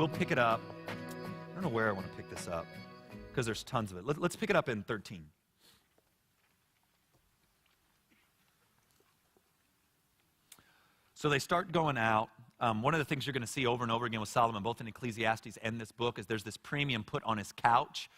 we'll pick it up. I don't know where I want to pick this up because there's tons of it. Let's pick it up in 13. So they start going out. One of the things you're going to see over and over again with Solomon, both in Ecclesiastes and this book, is there's this premium put on his couch.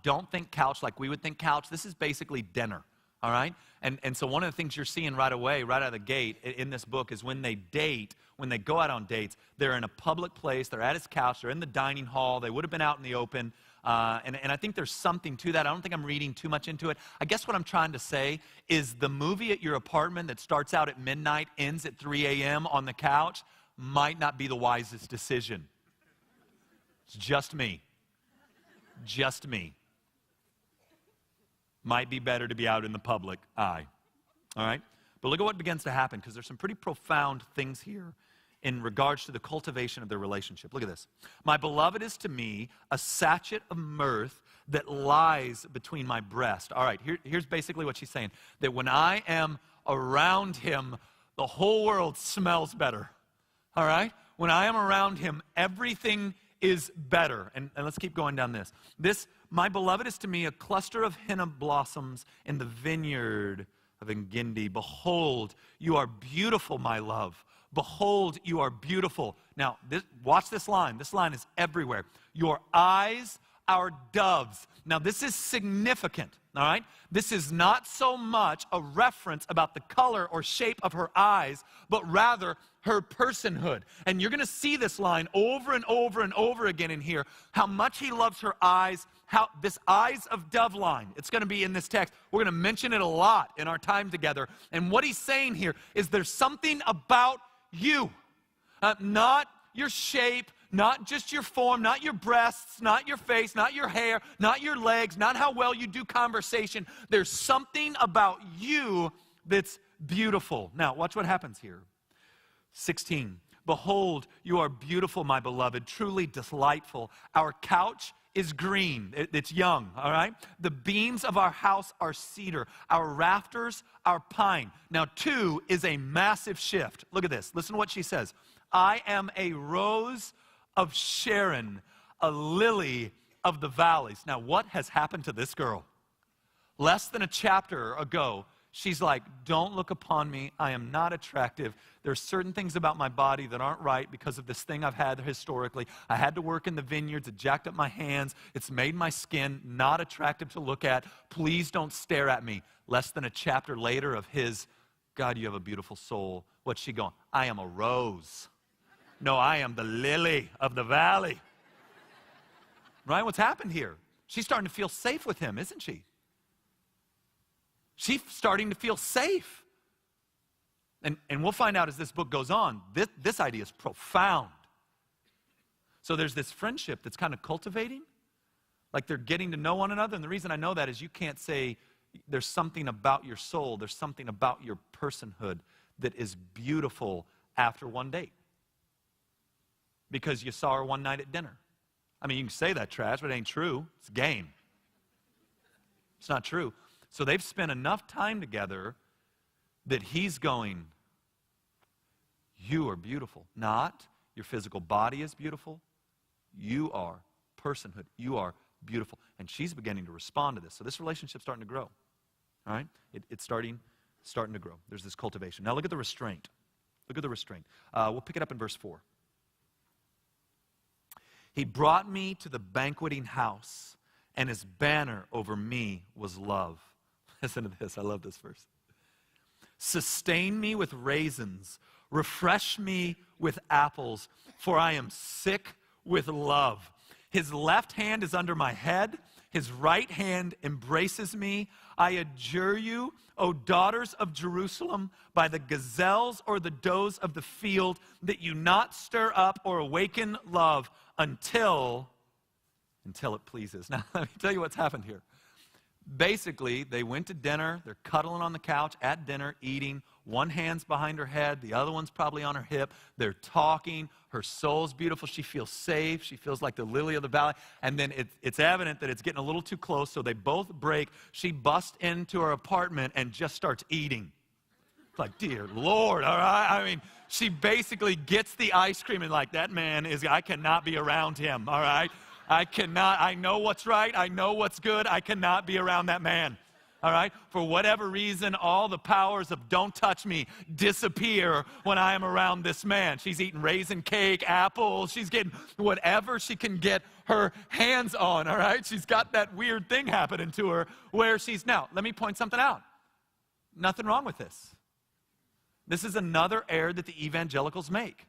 Don't think couch like we would think couch. This is basically dinner, all right? And so one of the things you're seeing right away, right out of the gate in this book is when they date, when they go out on dates, they're in a public place, they're at his couch, they're in the dining hall, they would have been out in the open. And I think there's something to that. I don't think I'm reading too much into it. I guess what I'm trying to say is the movie at your apartment that starts out at midnight, ends at 3 a.m. on the couch, might not be the wisest decision. It's just me. Just me. Might be better to be out in the public eye. All right? But look at what begins to happen, because there's some pretty profound things here in regards to the cultivation of their relationship. Look at this. My beloved is to me a sachet of mirth that lies between my breast. All right, here's basically what she's saying. That when I am around him, the whole world smells better. All right? When I am around him, everything is better. And let's keep going down this. My beloved is to me a cluster of henna blossoms in the vineyard of Engedi. Behold, you are beautiful, my love. Behold, you are beautiful. Now, watch this line. This line is everywhere. Your eyes are doves. Now, this is significant, all right? This is not so much a reference about the color or shape of her eyes, but rather her personhood. And you're going to see this line over and over and over again in here, how much he loves her eyes, how this eyes of dove line, it's going to be in this text. We're going to mention it a lot in our time together. And what he's saying here is there's something about you, not your shape, not just your form, not your breasts, not your face, not your hair, not your legs, not how well you do conversation. There's something about you that's beautiful. Now, watch what happens here. 16, behold, you are beautiful, my beloved, truly delightful. Our couch is green. It's young, all right? The beams of our house are cedar. Our rafters are pine. Now, 2 is a massive shift. Look at this. Listen to what she says. I am a rose of Sharon, a lily of the valleys. Now, what has happened to this girl? Less than a chapter ago, she's like, don't look upon me. I am not attractive. There's certain things about my body that aren't right because of this thing I've had historically. I had to work in the vineyards. It jacked up my hands. It's made my skin not attractive to look at. Please don't stare at me. Less than a chapter later of his, God, you have a beautiful soul. What's she going? I am a rose. No, I am the lily of the valley. Right? What's happened here? She's starting to feel safe with him, isn't she? She's starting to feel safe. And we'll find out as this book goes on, this idea is profound. So there's this friendship that's kind of cultivating, like they're getting to know one another. And the reason I know that is you can't say there's something about your soul, there's something about your personhood that is beautiful after one date. Because you saw her one night at dinner. I mean, you can say that trash, but it ain't true. It's game. It's not true. So they've spent enough time together that he's going, you are beautiful. Not your physical body is beautiful. You are personhood. You are beautiful. And she's beginning to respond to this. So this relationship's starting to grow. All right? It's starting to grow. There's this cultivation. Now look at the restraint. Look at the restraint. We'll pick it up in verse 4. He brought me to the banqueting house, and his banner over me was love. Listen to this. I love this verse. Sustain me with raisins. Refresh me with apples, for I am sick with love. His left hand is under my head. His right hand embraces me. I adjure you, O daughters of Jerusalem, by the gazelles or the does of the field, that you not stir up or awaken love until it pleases. Now, let me tell you what's happened here. Basically, they went to dinner. They're cuddling on the couch at dinner, eating. One hand's behind her head. The other one's probably on her hip. They're talking. Her soul's beautiful. She feels safe. She feels like the lily of the valley. And then it's evident that it's getting a little too close, so they both break. She busts into her apartment and just starts eating. It's like, dear Lord, all right? I mean, She basically gets the ice cream and like, that man I cannot be around him, all right? I know what's right. I know what's good. I cannot be around that man. All right? For whatever reason, all the powers of don't touch me disappear when I am around this man. She's eating raisin cake, apples. She's getting whatever she can get her hands on, all right? She's got that weird thing happening to her where now, let me point something out. Nothing wrong with this. This is another error that the evangelicals make.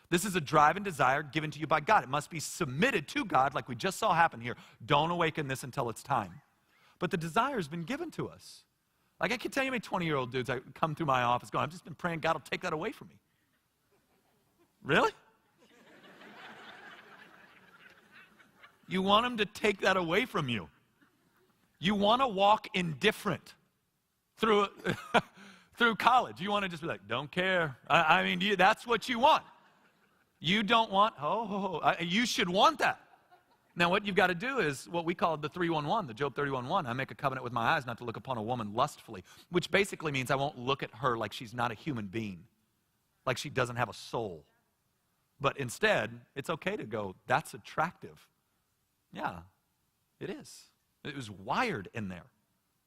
This is a drive and desire given to you by God. It must be submitted to God like we just saw happen here. Don't awaken this until it's time. But the desire has been given to us. Like I can tell you how many 20-year-old dudes I come through my office going, I've just been praying God will take that away from me. Really? You want him to take that away from you. You want to walk indifferent through college. You want to just be like, don't care. I mean, that's what you want. You don't want, you should want that. Now, what you've got to do is what we call the 311, the Job 31:1. I make a covenant with my eyes not to look upon a woman lustfully, which basically means I won't look at her like she's not a human being, like she doesn't have a soul. But instead, it's okay to go, that's attractive. Yeah, it is. It was wired in there.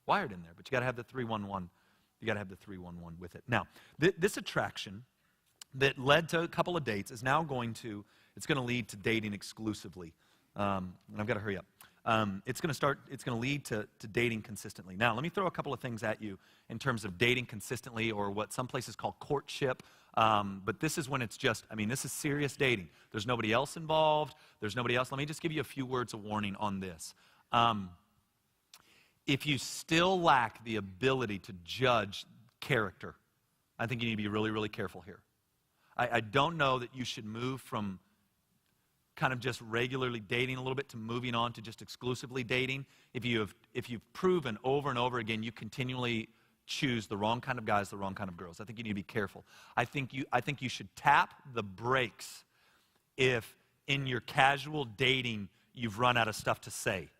But you got to have the 311. You got to have the 311 with it. Now, this attraction that led to a couple of dates is now going to lead to dating exclusively. And I've got to hurry up. It's going to lead to dating consistently. Now, let me throw a couple of things at you in terms of dating consistently, or what some places call courtship. But this is when it's this is serious dating. There's nobody else involved. There's nobody else. Let me just give you a few words of warning on this. If you still lack the ability to judge character, I think you need to be really, really careful here. I don't know that you should move from kind of just regularly dating a little bit to moving on to just exclusively dating. If you've proven over and over again you continually choose the wrong kind of guys, the wrong kind of girls, I think you need to be careful. I think you should tap the brakes if in your casual dating you've run out of stuff to say.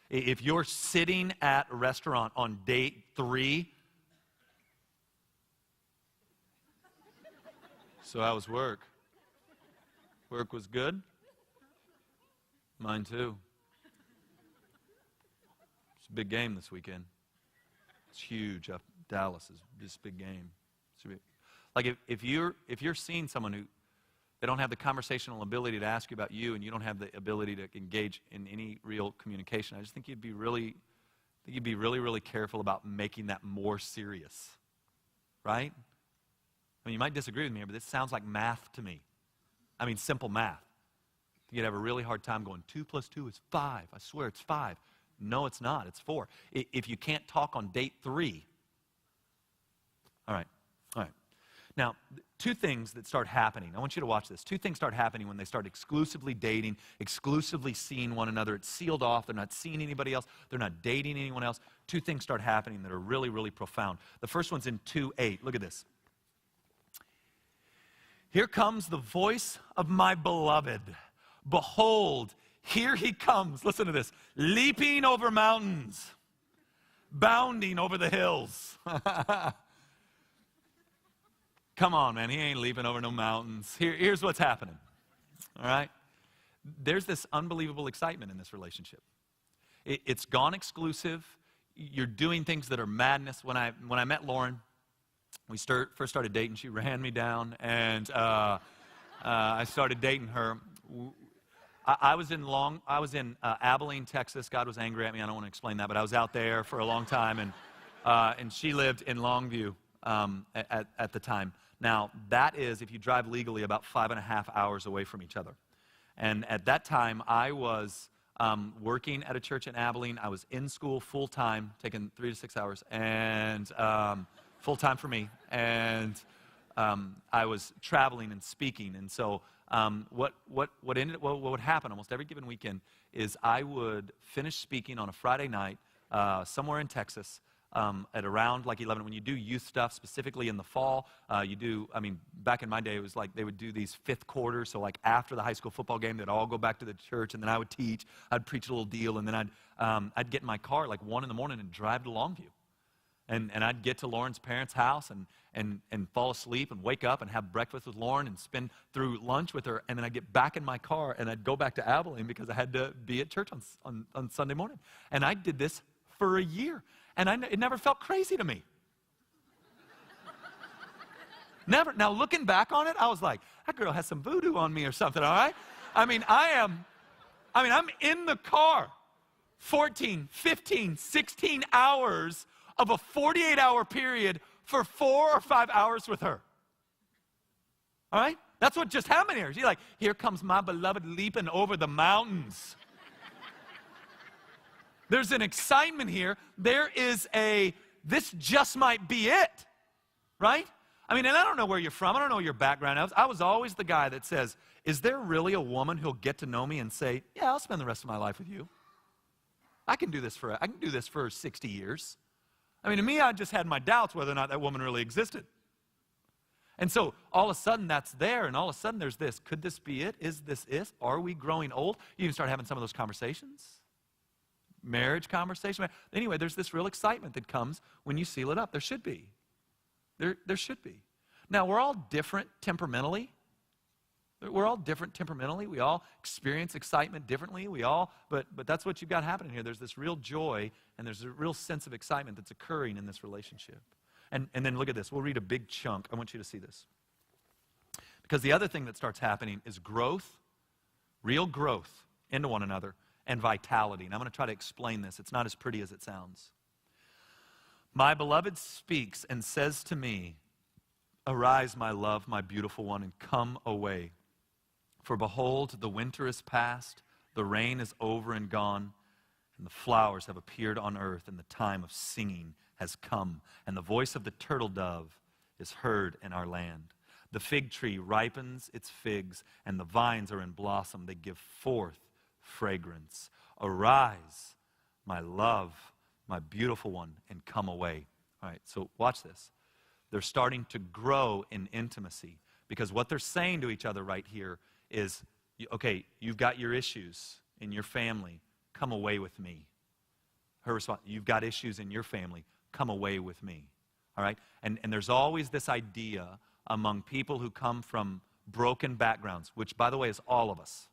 If you're sitting at a restaurant on date 3, so how was work? Work was good? Mine too. It's a big game this weekend. It's huge. Dallas is this big game. Like if you're seeing someone who they don't have the conversational ability to ask you about you, and you don't have the ability to engage in any real communication, I just think you'd be really, really careful about making that more serious, right? I mean, you might disagree with me, but this sounds like math to me. I mean, simple math. You'd have a really hard time going, 2 + 2 is 5. I swear it's 5. No, it's not. It's 4. If you can't talk on date 3. All right. Now, 2 things that start happening. I want you to watch this. 2 things start happening when they start exclusively dating, exclusively seeing one another. It's sealed off. They're not seeing anybody else. They're not dating anyone else. 2 things start happening that are really, really profound. The first one's in 2:8. Look at this. Here comes the voice of my beloved. Behold, here he comes. Listen to this. Leaping over mountains, bounding over the hills. Come on, man. He ain't leaping over no mountains. Here's what's happening. All right? There's this unbelievable excitement in this relationship. It's gone exclusive. You're doing things that are madness. When I met Lauren, we first started dating. She ran me down, and I started dating her. I was in Abilene, Texas. God was angry at me. I don't want to explain that, but I was out there for a long time, and she lived in Longview at the time. Now, that is, if you drive legally, about 5.5 hours away from each other. And at that time, I was working at a church in Abilene. I was in school full-time, taking 3 to 6 hours, and full-time for me. And I was traveling and speaking. And so what would happen almost every given weekend is I would finish speaking on a Friday night somewhere in Texas, at around like 11, when you do youth stuff, specifically in the fall, back in my day, it was like they would do these 5th quarters, so like after the high school football game, they'd all go back to the church, and then I would teach, I'd preach a little deal, and then I'd get in my car like 1 in the morning and drive to Longview. And I'd get to Lauren's parents' house and fall asleep and wake up and have breakfast with Lauren and spend through lunch with her. And then I'd get back in my car and I'd go back to Abilene because I had to be at church on Sunday morning. And I did this for a year. And it never felt crazy to me. Never. Now, looking back on it, I was like, that girl has some voodoo on me or something, all right? I'm in the car 14, 15, 16 hours of a 48-hour period for 4 or 5 hours with her. All right? That's what just happened here. She's like, here comes my beloved leaping over the mountains. There's an excitement here. There is this just might be it, right? And I don't know where you're from. I don't know your background. I was always the guy that says, is there really a woman who'll get to know me and say, yeah, I'll spend the rest of my life with you. I can do this for 60 years. To me, I just had my doubts whether or not that woman really existed. And so all of a sudden that's there, and all of a sudden there's this. Could this be it? Is this it? Are we growing old? You even start having some of those conversations. Marriage conversation. Anyway, there's this real excitement that comes when you seal it up. There should be. There should be. Now, we're all different temperamentally. We're all different temperamentally. We all experience excitement differently. But that's what you've got happening here. There's this real joy and there's a real sense of excitement that's occurring in this relationship. And then look at this. We'll read a big chunk. I want you to see this. Because the other thing that starts happening is growth, real growth into one another, and vitality. And I'm going to try to explain this. It's not as pretty as it sounds. My beloved speaks and says to me, arise, my love, my beautiful one, and come away. For behold, the winter is past, the rain is over and gone, and the flowers have appeared on earth, and the time of singing has come, and the voice of the turtle dove is heard in our land. The fig tree ripens its figs, and the vines are in blossom. They give forth fragrance. Arise, my love, my beautiful one, and come away. All right, so watch this. They're starting to grow in intimacy because what they're saying to each other right here is, okay, you've got your issues in your family. Come away with me. Her response, you've got issues in your family. Come away with me. All right? And there's always this idea among people who come from broken backgrounds, which, by the way, is all of us.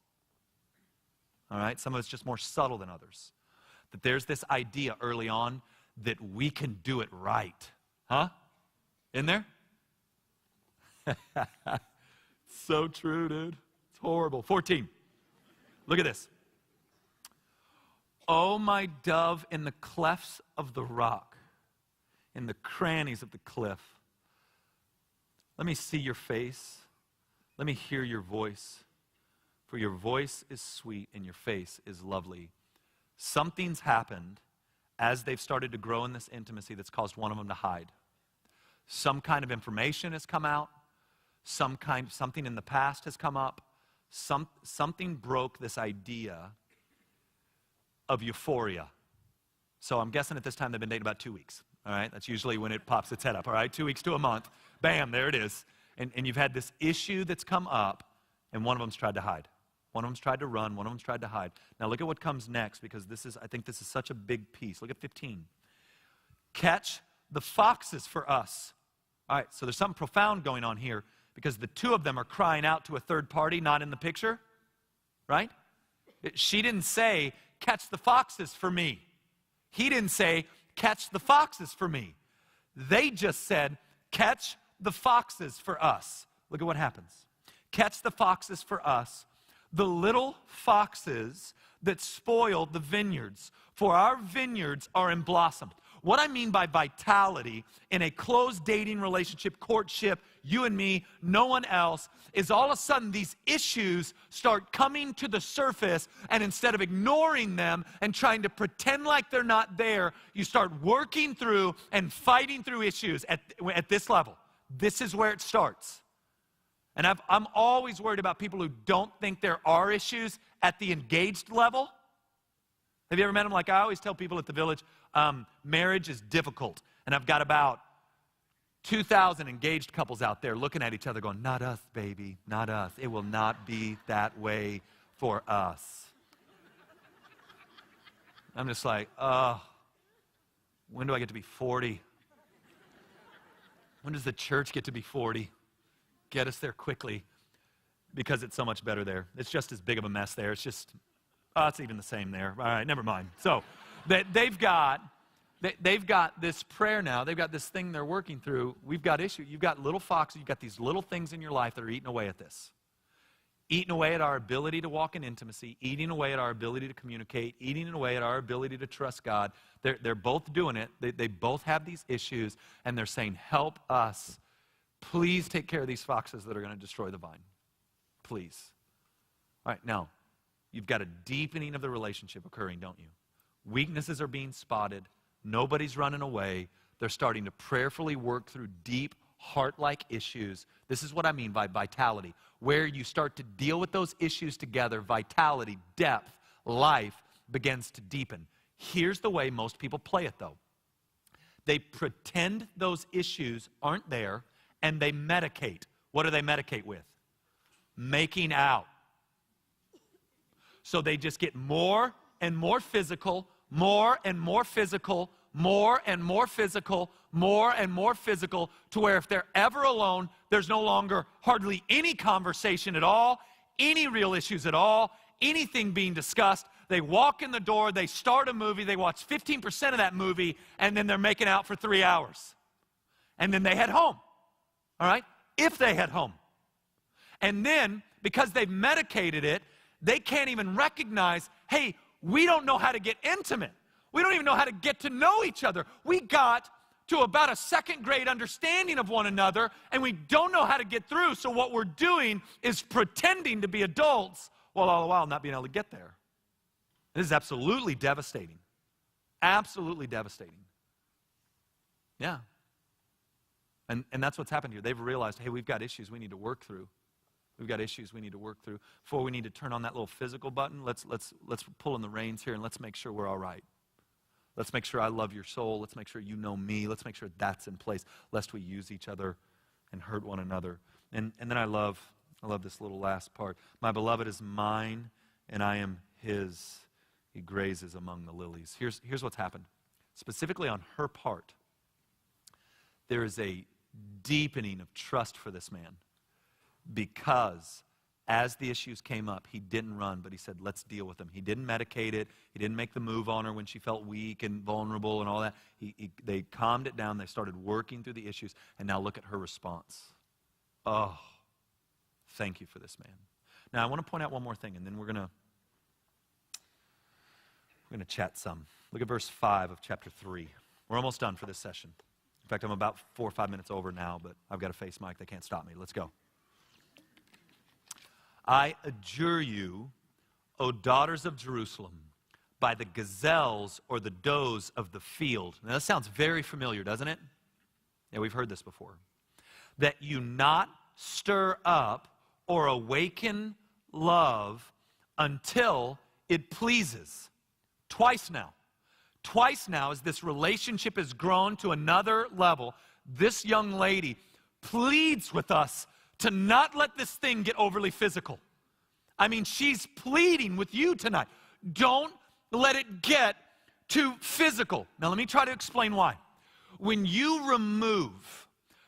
All right? Some of it's just more subtle than others. That there's this idea early on that we can do it right. Huh? In there? So true, dude. It's horrible. 14. Look at this. Oh, my dove, in the clefts of the rock, in the crannies of the cliff, let me see your face. Let me hear your voice. For your voice is sweet and your face is lovely. Something's happened as they've started to grow in this intimacy that's caused one of them to hide. Some kind of information has come out. Something in the past has come up. Something broke this idea of euphoria. So I'm guessing at this time they've been dating about 2 weeks. All right, that's usually when it pops its head up. All right, 2 weeks to a month. Bam, there it is. And you've had this issue that's come up, and one of them's tried to hide. One of them's tried to run. One of them's tried to hide. Now look at what comes next, because I think this is such a big piece. Look at 15. Catch the foxes for us. All right, so there's something profound going on here, because the two of them are crying out to a third party, not in the picture, right? She didn't say, catch the foxes for me. He didn't say, catch the foxes for me. They just said, catch the foxes for us. Look at what happens. Catch the foxes for us, the little foxes that spoil the vineyards, for our vineyards are in blossom. What I mean by vitality in a closed dating relationship, courtship, you and me, no one else, is all of a sudden these issues start coming to the surface, and instead of ignoring them and trying to pretend like they're not there, you start working through and fighting through issues at this level. This is where it starts. And I'm always worried about people who don't think there are issues at the engaged level. Have you ever met them? Like I always tell people at the Village, marriage is difficult. And I've got about 2,000 engaged couples out there looking at each other going, not us, baby, not us. It will not be that way for us. I'm just like, when do I get to be 40? When does the church get to be 40? Get us there quickly, because it's so much better there. It's just as big of a mess there. It's just, it's even the same there. All right, never mind. So they've got this prayer now. They've got this thing they're working through. We've got issue. You've got little foxes. You've got these little things in your life that are eating away at this. Eating away at our ability to walk in intimacy, eating away at our ability to communicate, eating away at our ability to trust God. They're both doing it. They both have these issues, and they're saying, help us. Please take care of these foxes that are going to destroy the vine. Please. All right, now, you've got a deepening of the relationship occurring, don't you? Weaknesses are being spotted. Nobody's running away. They're starting to prayerfully work through deep, heart-like issues. This is what I mean by vitality. Where you start to deal with those issues together, vitality, depth, life begins to deepen. Here's the way most people play it, though. They pretend those issues aren't there, and they medicate. What do they medicate with? Making out. So they just get more and more physical, more and more physical, more and more physical, more and more physical, to where if they're ever alone, there's no longer hardly any conversation at all, any real issues at all, anything being discussed. They walk in the door, they start a movie, they watch 15% of that movie, and then they're making out for 3 hours. And then they head home, all right? If they head home. And then, because they've medicated it, they can't even recognize, hey, we don't know how to get intimate. We don't even know how to get to know each other. We got to about a second grade understanding of one another, and we don't know how to get through. So what we're doing is pretending to be adults while all the while not being able to get there. This is absolutely devastating. Absolutely devastating. Yeah. And that's what's happened here. They've realized, hey, we've got issues we need to work through. We've got issues we need to work through. Before we need to turn on that little physical button, let's pull in the reins here and let's make sure we're all right. Let's make sure I love your soul. Let's make sure you know me. Let's make sure that's in place, lest we use each other and hurt one another. And then I love this little last part. My beloved is mine, and I am his. He grazes among the lilies. Here's what's happened. Specifically on her part, there is a deepening of trust for this man, because as the issues came up, he didn't run, but he said, let's deal with them. He didn't medicate it. He didn't make the move on her when she felt weak and vulnerable and all that. They calmed it down. They started working through the issues, and now look at her response. Oh, thank you for this man. Now, I want to point out one more thing, and then we're going to chat some. Look at verse 5 of chapter 3. We're almost done for this session. In fact, I'm about 4 or 5 minutes over now, but I've got a face mic. They can't stop me. Let's go. I adjure you, O daughters of Jerusalem, by the gazelles or the does of the field. Now, that sounds very familiar, doesn't it? Yeah, we've heard this before. That you not stir up or awaken love until it pleases. Twice now. Twice now, as this relationship has grown to another level, this young lady pleads with us to not let this thing get overly physical. I mean, she's pleading with you tonight. Don't let it get too physical. Now, let me try to explain why. When you remove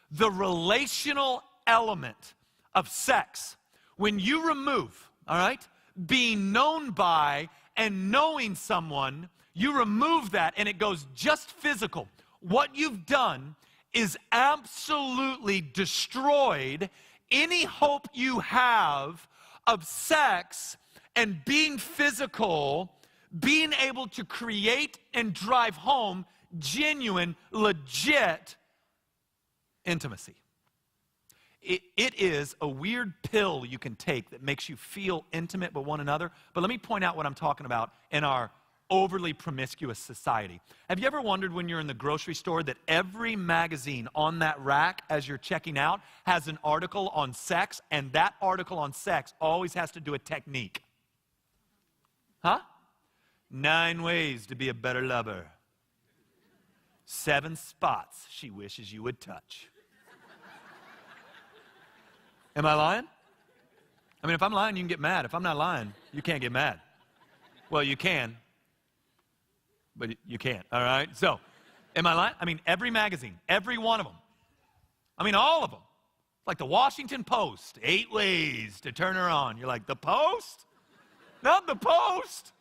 the relational element of sex, when you remove, all right, being known by and knowing someone, you remove that and it goes just physical. What you've done is absolutely destroyed any hope you have of sex and being physical, being able to create and drive home genuine, legit intimacy. It is a weird pill you can take that makes you feel intimate with one another. But let me point out what I'm talking about in our overly promiscuous society. Have you ever wondered when you're in the grocery store that every magazine on that rack as you're checking out has an article on sex, and that article on sex always has to do with technique? Huh? 9 ways to be a better lover. 7 spots she wishes you would touch. Am I lying? I mean, if I'm lying, you can get mad. If I'm not lying, you can't get mad. Well, you can, but you can't, all right? So, am I lying? I mean, every magazine, every one of them. I mean, all of them. Like the Washington Post, 8 ways to turn her on. You're like, the Post? Not the Post.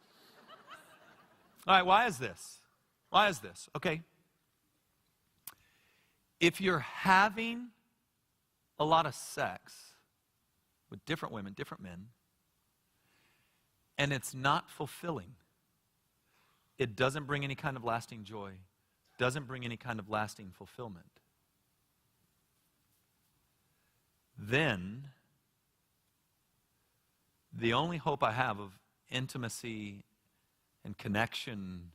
All right, why is this? Why is this? Okay. If you're having a lot of sex with different women, different men, and it's not fulfilling, it doesn't bring any kind of lasting joy, doesn't bring any kind of lasting fulfillment, then the only hope I have of intimacy and connection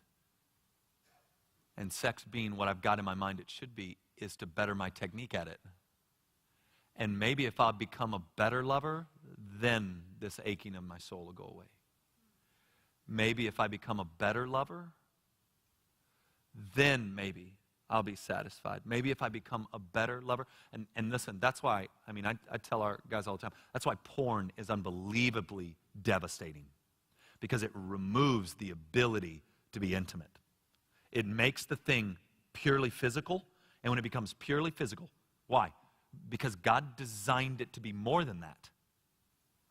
and sex being what I've got in my mind it should be is to better my technique at it. And maybe if I become a better lover, then this aching of my soul will go away. Maybe if I become a better lover, then maybe I'll be satisfied. Maybe if I become a better lover. And listen, that's why, I tell our guys all the time, that's why porn is unbelievably devastating. Because it removes the ability to be intimate. It makes the thing purely physical. And when it becomes purely physical, why? Because God designed it to be more than that.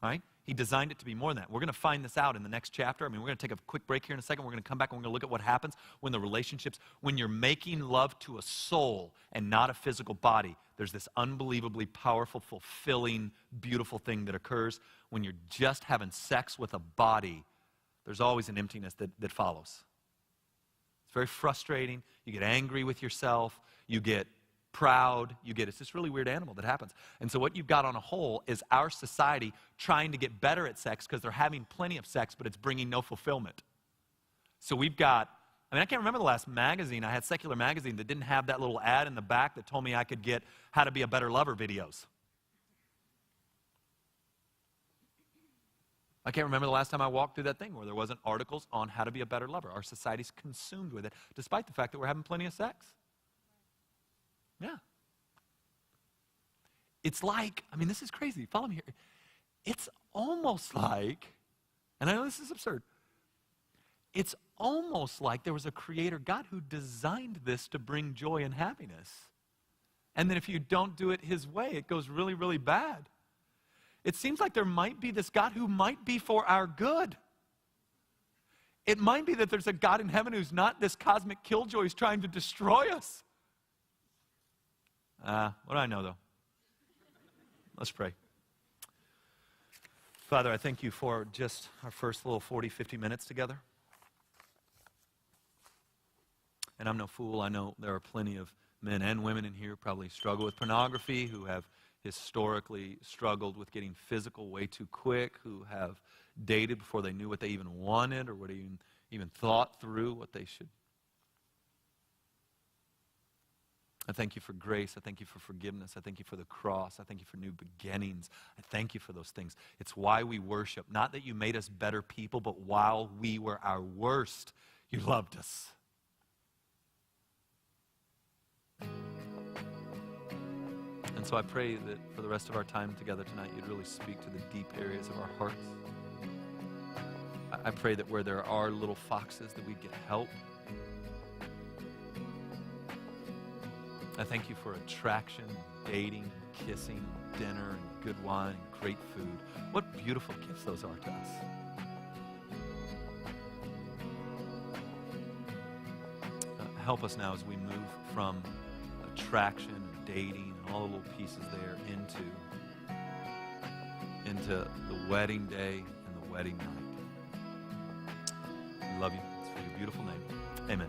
Right? He designed it to be more than that. We're going to find this out in the next chapter. We're going to take a quick break here in a second. We're going to come back and we're going to look at what happens when the relationships, when you're making love to a soul and not a physical body, there's this unbelievably powerful, fulfilling, beautiful thing that occurs. When you're just having sex with a body, there's always an emptiness that follows. It's very frustrating. You get angry with yourself. You get proud. It's this really weird animal that happens. And so what you've got on a whole is our society trying to get better at sex because they're having plenty of sex, but it's bringing no fulfillment. So we've got, I can't remember the last magazine. I had Secular Magazine that didn't have that little ad in the back that told me I could get how to be a better lover videos. I can't remember the last time I walked through that thing where there wasn't articles on how to be a better lover. Our society's consumed with it, despite the fact that we're having plenty of sex. Yeah. It's like, this is crazy. Follow me here. It's almost like, and I know this is absurd, it's almost like there was a creator God who designed this to bring joy and happiness. And then if you don't do it his way, it goes really, really bad. It seems like there might be this God who might be for our good. It might be that there's a God in heaven who's not this cosmic killjoy who's trying to destroy us. What do I know, though? Let's pray. Father, I thank you for just our first little 40, 50 minutes together. And I'm no fool. I know there are plenty of men and women in here who probably struggle with pornography, who have historically struggled with getting physical way too quick, who have dated before they knew what they even wanted or what even thought through what they should. I thank you for grace. I thank you for forgiveness. I thank you for the cross. I thank you for new beginnings. I thank you for those things. It's why we worship. Not that you made us better people, but while we were our worst, you loved us. And so I pray that for the rest of our time together tonight, you'd really speak to the deep areas of our hearts. I pray that where there are little foxes, that we'd get help. I thank you for attraction, dating, kissing, dinner, and good wine, and great food. What beautiful gifts those are to us. Help us now as we move from attraction and dating and all the little pieces there into the wedding day and the wedding night. We love you. It's for your beautiful name. Amen.